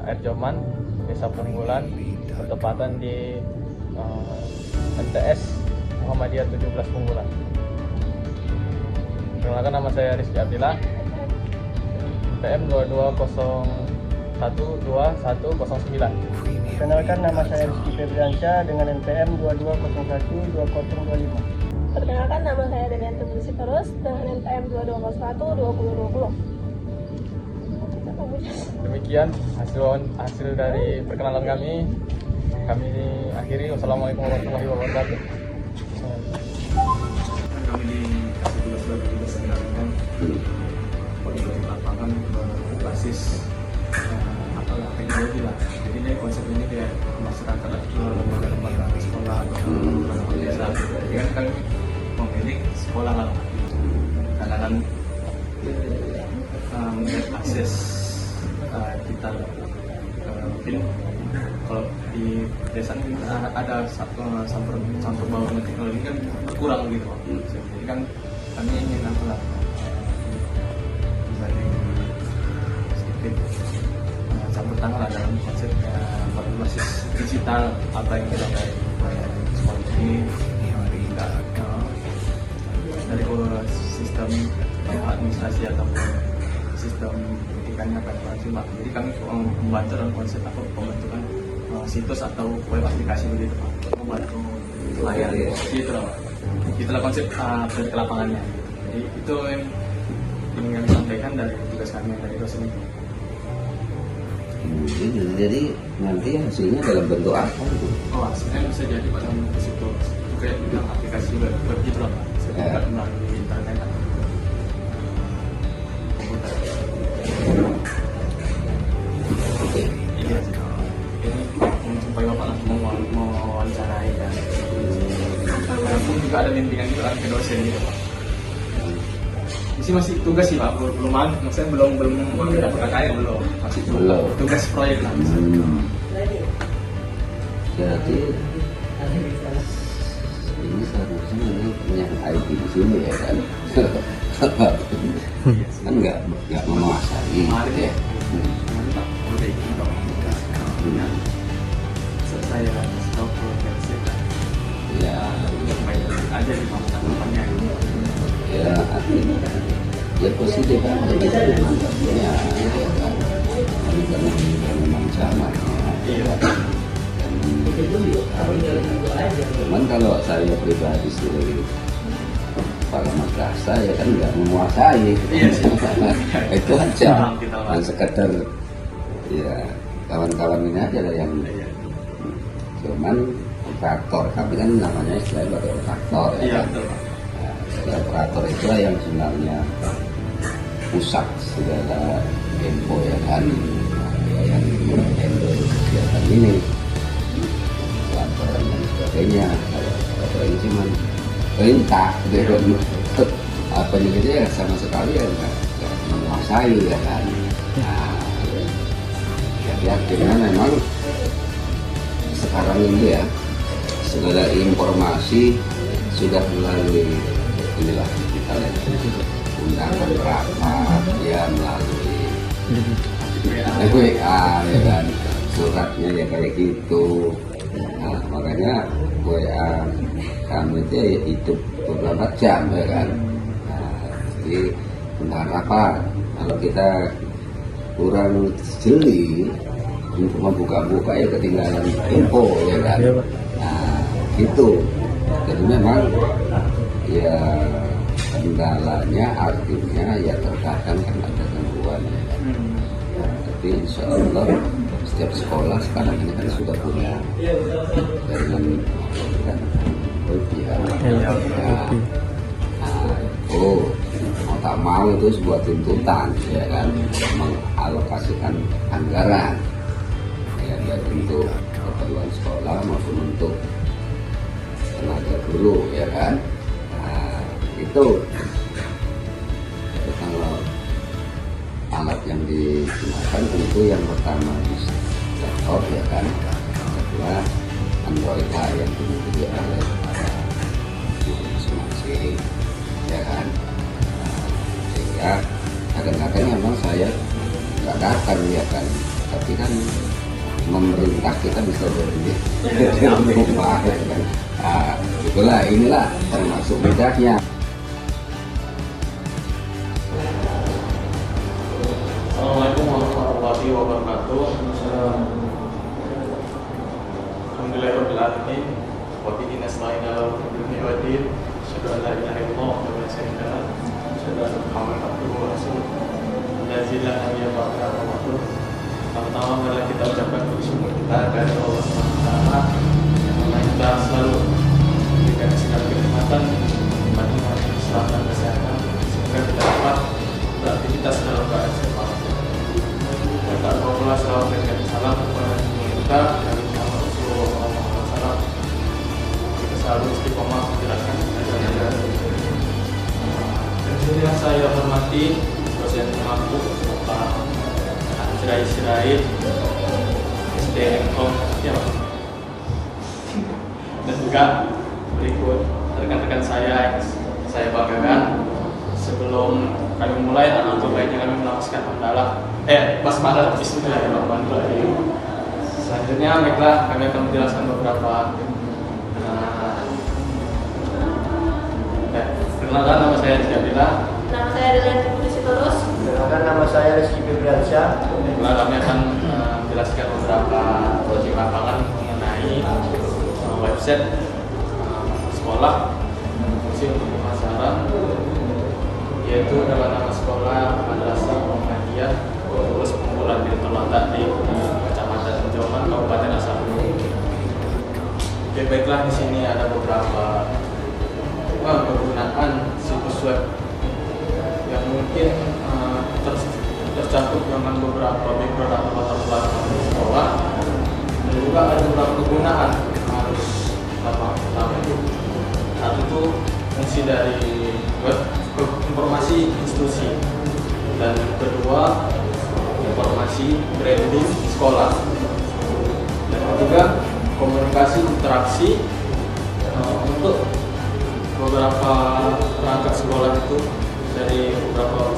Air Joman, Desa Punggulan, bertepatan di MTS Muhammadiyah 17 Punggulan. Perkenalkan, nama saya Rizky Abdillah, PM 22012109. Perkenalkan, nama saya Rizky Febriansyah dengan NPM 22012025. Perkenalkan, nama saya Delianti Sitorus dengan NPM 22012020. Demikian hasil dari perkenalan kami. Kami akhiri. Wassalamualaikum warahmatullahi wabarakatuh. Kami di kasih tugas bagi diselenggarakan koordinasi lapangan berbasis teknologi lah. Jadi ini konsep ini kayak masyarakat atau lembaga-lembaga sekolah atau lembaga desa. Jadi kan kami memilih sekolah lah. Kadang-kadang akses digital mungkin kalau di desa ini ada campur baur teknologi kan kurang gitu. Jadi kan kami ingin sedikit campur tangan lah dalam konsep berbasis digital apa yang kita pakai sekolah ini dari sistem administrasi ataupun sistem pendidikannya transparansi Pak. Jadi kami membantu dalam konsep pembentukan situs atau web aplikasi begitu Pak, membantu layar gitu lah Pak. Itulah konsep dari lapangannya. Jadi itu yang ingin kami sampaikan dari tugas kami dari dosen itu. Jadi nanti hasilnya dalam bentuk apa itu? Oh, hasilnya bisa jadi Pak dalam bentuk situs. Itu kayak bilang aplikasi web gitu lah Pak. Saya buka melalui internet atau komputer. Iya sih. Ini supaya Bapak langsung mau wawancarai dan aku juga ada bimbingan juga ke dosen gitu Pak. Ini masih tugas sih Pak, belum maksudnya belum dapat KKN belum, masih tugas proyek lah. Jadi ini seharusnya ini punya IT di sini ya kan? Kan nggak menguasai. Kemarin ya, Pak, udah ikut dong. Saya stop versi Ya, baik aja di masa depannya. ya artinya ya positif aja gitu ya kan? Karena memang zamannya. Cuman kalau saya pribadi sendiri para madrasah ya kan nggak menguasai. Itu aja. Dan sekedar ya kawan-kawan ini aja lah yang cuman operator, kami kan namanya istilahnya sebagai operator ya. Iya kan? betul Pak. Nah, operator itulah yang sebenarnya pusat segala info ya kan, yang handle kegiatan ini, laporan dan sebagainya. Kalau ini cuma perintah gitu, apa gitu ya sama sekali ya nggak menguasai ya kan. Nah, jadi akhirnya memang sekarang ini ya segala informasi sudah melalui inilah kita lihat undangan rapat ya melalui WA ya kan, suratnya ya kayak gitu. Nah, makanya WA kami itu ya hidup beberapa jam ya kan. Nah, jadi undangan rapat kalau kita kurang jeli untuk membuka-buka ya ketinggalan info ya kan. Nah gitu. Jadi memang ya kendalanya artinya ya terkadang kan ada gangguan ya. Nah, tapi insya Allah setiap sekolah sekarang ini kan sudah punya jaringan kan wifi ya. Mau tak mau itu sebuah tuntutan ya kan, mengalokasikan anggaran ya baik untuk keperluan sekolah maupun untuk tenaga guru ya kan. Nah itu kalau alat yang digunakan tentu yang pertama laptop ya kan, yang kedua Android lah yang dimiliki oleh guru masing-masing ya kan. Nah, sehingga kadang-kadang memang saya nggak datang ya kan tapi kan memerintah kita bisa berubah kan. Nah, inilah termasuk bedanya. Assalamualaikum warahmatullahi wabarakatuh. Alhamdulillahirabbil alamin. Wa bihi nasta'in 'ala umuri waddin. Asyhadu an la ilaha illallah wa asyhadu anna Muhammadan abduhu wa rasuluh. Allazi la ilaha illa huwa. Pertama adalah kita ucapkan bersyukur kita kepada Allah SWT karena kita selalu memberikan segala kenikmatan, nikmat keselamatan, kesehatan, sehingga kita dapat beraktivitas dalam keadaan sehat. Kita berdoa selalu memberikan salam kepada kita dari Muhammad Rasulullah SAW. Kita selalu istiqomah menjalankan ajaran-ajaran. Dan yang saya hormati dosen pengampu Bapak Sirait SDM.com dan juga berikut rekan-rekan saya yang saya banggakan. Sebelum kami mulai, alangkah baiknya kami melafazkan hamdalah basmalah bismillahirrahmanirrahim. Selanjutnya baiklah kami akan menjelaskan beberapa perkenalkan. Nama saya Jabila. Nama saya Delianti Putri Sitorus. Perkenalkan, nama saya Rizky Febriansyah. Kami akan menjelaskan beberapa proyek lapangan mengenai website sekolah fungsi untuk pemasaran, yaitu adalah nama sekolah Madrasah Muhammadiyah Lulus Pengumpulan yang terletak di Kecamatan Joman, Kabupaten Asam. Oke, baiklah, di sini ada beberapa penggunaan situs web yang mungkin tercakup dengan beberapa background atau latar belakang sekolah, dan juga ada beberapa kegunaan yang harus pertama itu satu itu fungsi dari web informasi institusi, dan kedua informasi branding sekolah, dan ketiga komunikasi interaksi untuk beberapa perangkat sekolah itu dari beberapa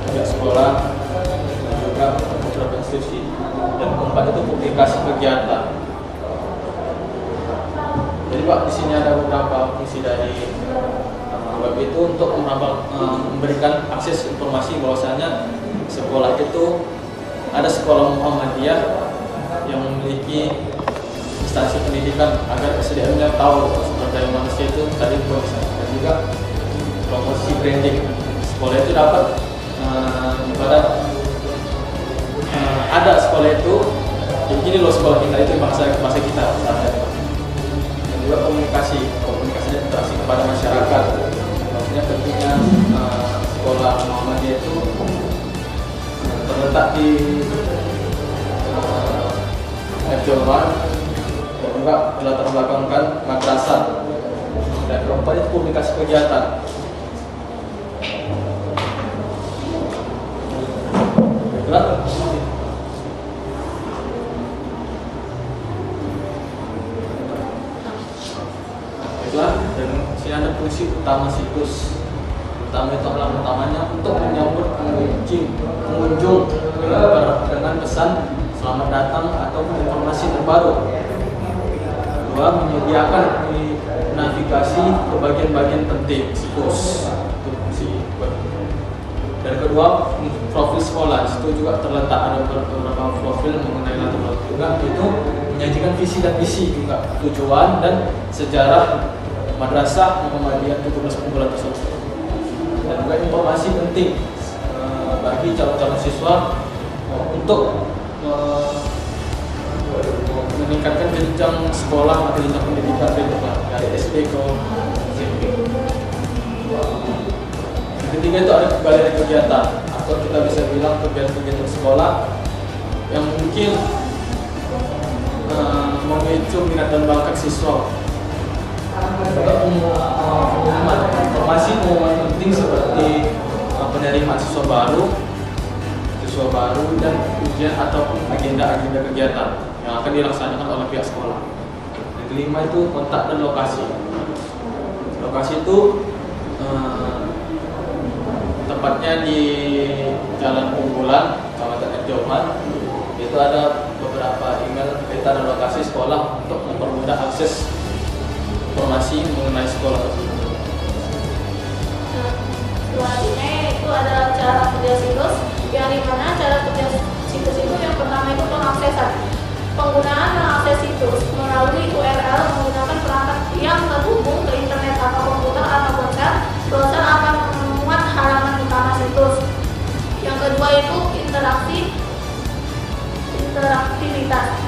pihak sekolah dan juga beberapa institusi, dan keempat itu publikasi kegiatan. Jadi Pak, di sini ada beberapa fungsi dari web itu untuk memberikan akses informasi bahwasanya sekolah itu ada sekolah Muhammadiyah yang memiliki instansi pendidikan agar SDM-nya tahu sumber daya manusia itu tadi bisa, dan juga promosi branding sekolah itu dapat ada sekolah itu ini loh sekolah kita itu bahasa kita, dan juga komunikasi dan interaksi kepada masyarakat. Maksudnya tentunya sekolah Muhammadiyah itu terletak di Jombang, dan juga latar belakangkan madrasah, dan keempat itu publikasi kegiatan. Baiklah, dan sini ada fungsi utama situs. Utama itu adalah utamanya untuk menyambut pengunjung dengan pesan selamat datang atau informasi terbaru. Kedua, menyediakan navigasi ke bagian-bagian penting situs. Itu fungsi web. Dan kedua, profil sekolah. Di situ juga terletak ada beberapa profil mengenai latar belakang juga, itu menyajikan visi dan misi juga, tujuan dan sejarah Madrasah Muhammadiyah 17 Pengumpulan tersebut, dan juga informasi penting bagi calon-calon siswa untuk meningkatkan jenjang sekolah atau jenjang pendidikan dari SD ke SMP. Yang ketiga itu ada galeri kegiatan, atau kita bisa bilang kegiatan-kegiatan sekolah yang mungkin memicu minat dan bakat siswa. Pengumuman penting seperti penerimaan siswa baru dan ujian ataupun agenda-agenda kegiatan yang akan dilaksanakan oleh pihak sekolah. Yang kelima itu kontak dan lokasi. Lokasi itu tepatnya di Jalan Pengumpulan Kecamatan Joman. Itu ada beberapa email peta dan lokasi sekolah untuk mempermudah akses informasi mengenai sekolah tersebut. Nah, selanjutnya itu ada cara kerja situs, yang dimana cara kerja situs itu yang pertama itu pengaksesan. Penggunaan mengakses situs melalui URL menggunakan perangkat yang terhubung ke internet atau komputer atau ponsel. Browser akan memuat halaman utama situs. Yang kedua itu interaktivitas.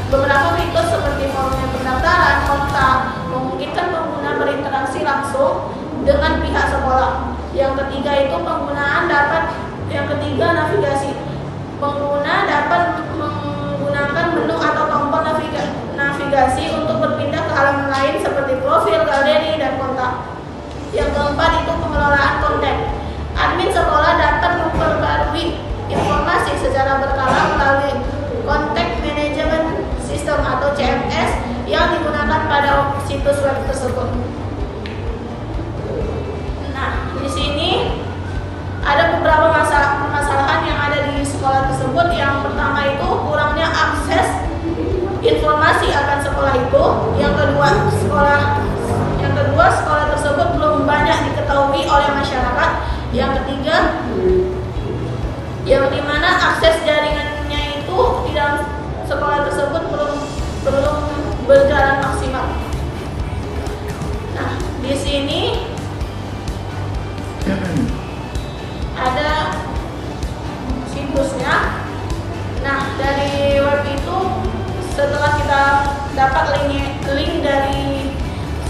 Beberapa fitur seperti formulir pendaftaran, kontak, memungkinkan pengguna berinteraksi langsung dengan pihak sekolah. Yang ketiga itu navigasi. Pengguna dapat menggunakan menu atau tombol navigasi untuk berpindah ke halaman lain seperti profil, galeri, dan kontak. Yang keempat itu pengelolaan konten. Admin sekolah dapat memperbarui informasi secara berkala melalui Content Management System atau CMS yang digunakan pada situs web tersebut. Nah, di sini ada beberapa permasalahan yang ada di sekolah tersebut. Yang pertama itu kurangnya akses informasi akan sekolah itu. Yang kedua sekolah tersebut belum banyak diketahui oleh masyarakat. Yang ketiga, yang dimana akses jaringannya itu di dalam sekolah tersebut belum berjalan maksimal. Nah, di sini ada situsnya. Nah, dari web itu setelah kita dapat link dari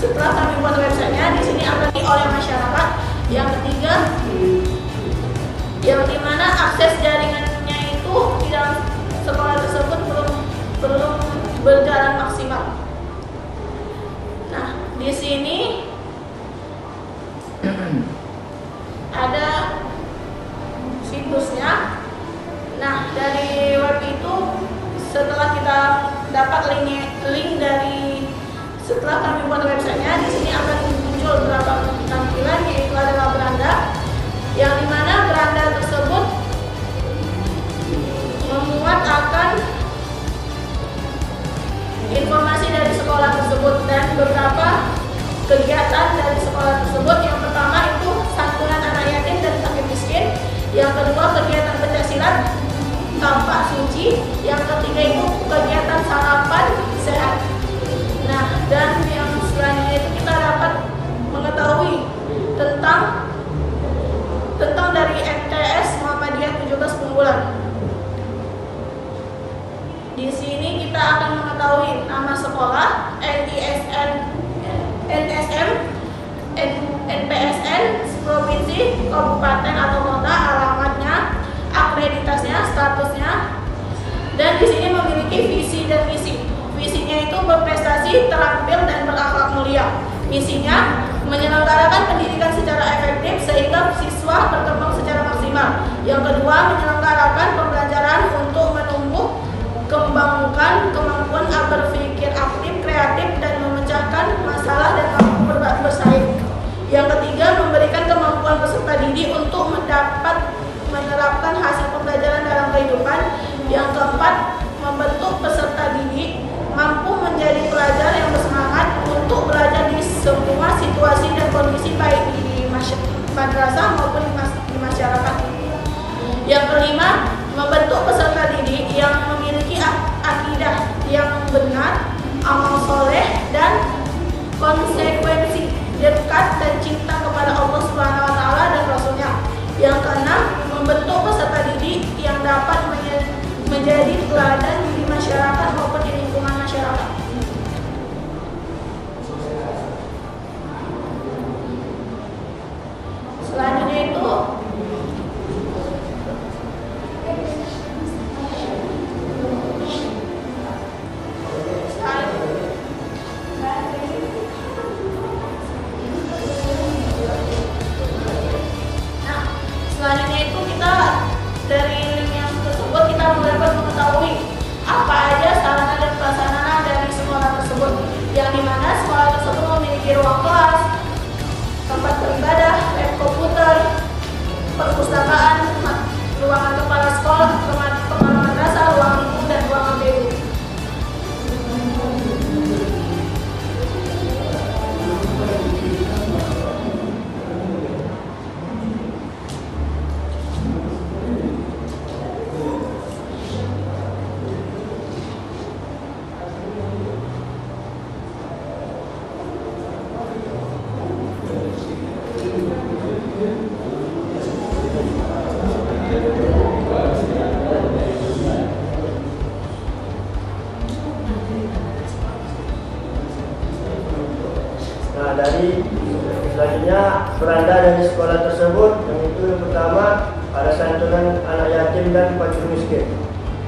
setelah kami buat websitenya, di sini akan oleh masyarakat. Yang ketiga, yang dimana akses jaringannya itu di dalam sekolah tersebut belum berjalan maksimal. Nah, di sini ada situsnya. Nah, dari web itu setelah kita dapat link dari setelah kami buat websitenya, di sini akan muncul beberapa tampilan, yaitu adalah beranda, yang dimana beranda tersebut memuat akan informasi dari sekolah tersebut dan beberapa kegiatan dari sekolah tersebut. Yang pertama itu santunan anak yatim dan fakir miskin. Yang kedua kegiatan pencaksilat tampak suci. Yang ketiga itu kegiatan sarapan sehat. Nah, dan yang selanjutnya itu kita dapat mengetahui tentang dari MTS Muhammadiyah 17 Punggulan. Di sini kita akan mengetahui nama sekolah, NSM, NPSN, provinsi, kabupaten atau kota, alamatnya, akreditasinya, statusnya, dan di sini memiliki visi dan misi. Visinya itu berprestasi, terampil, dan berakhlak mulia. Misinya menyelenggarakan pendidikan secara efektif sehingga siswa berkembang secara maksimal. Yang kedua, menyelenggarakan pembelajaran untuk menumbuh kembangkan kemampuan berpikir aktif, kreatif, dan memecahkan masalah dan mampu bersaing. Yang ketiga, memberikan kemampuan peserta didik untuk menerapkan hasil pembelajaran dalam kehidupan. Yang keempat, membentuk peserta didik mampu menjadi pelajar yang bersemangat untuk belajar di semua situasi dan kondisi, baik di madrasah maupun di masyarakat. Yang kelima, membentuk peserta didik yang beranda dari sekolah tersebut, yang pertama ada santunan anak yatim dan fakir miskin.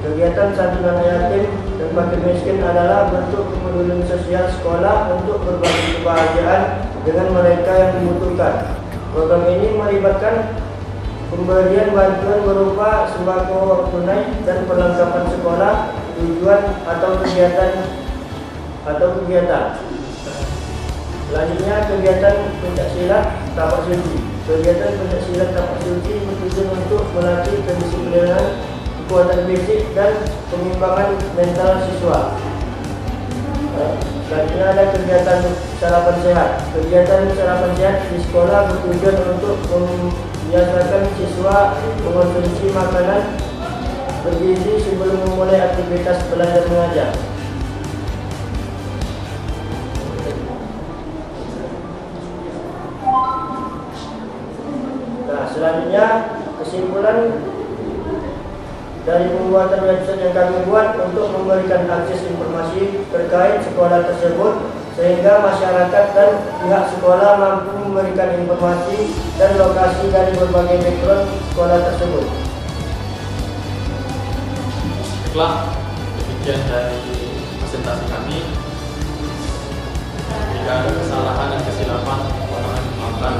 Kegiatan santunan anak yatim dan fakir miskin adalah bentuk kepedulian sosial sekolah untuk berbagi kebahagiaan dengan mereka yang membutuhkan. Program ini melibatkan pemberian bantuan berupa sembako tunai dan perlengkapan sekolah, tujuan atau kegiatan. Selanjutnya kegiatan pencaksilat tapak suci. Kegiatan pencaksilat tapak suci bertujuan untuk melatih kedisiplinan, kekuatan fisik dan pengimbangan mental siswa. Selanjutnya ada kegiatan sarapan sehat. Kegiatan sarapan sehat di sekolah bertujuan untuk membiasakan siswa mengonsumsi makanan bergizi sebelum memulai aktivitas belajar mengajar. Nah, selanjutnya kesimpulan dari pembuatan website yang kami buat untuk memberikan akses informasi terkait sekolah tersebut sehingga masyarakat dan pihak sekolah mampu memberikan informasi dan lokasi dari berbagai background sekolah tersebut. Baiklah, demikian dari presentasi kami. Jika ada kesalahan dan kesilapan, mohon maafkan.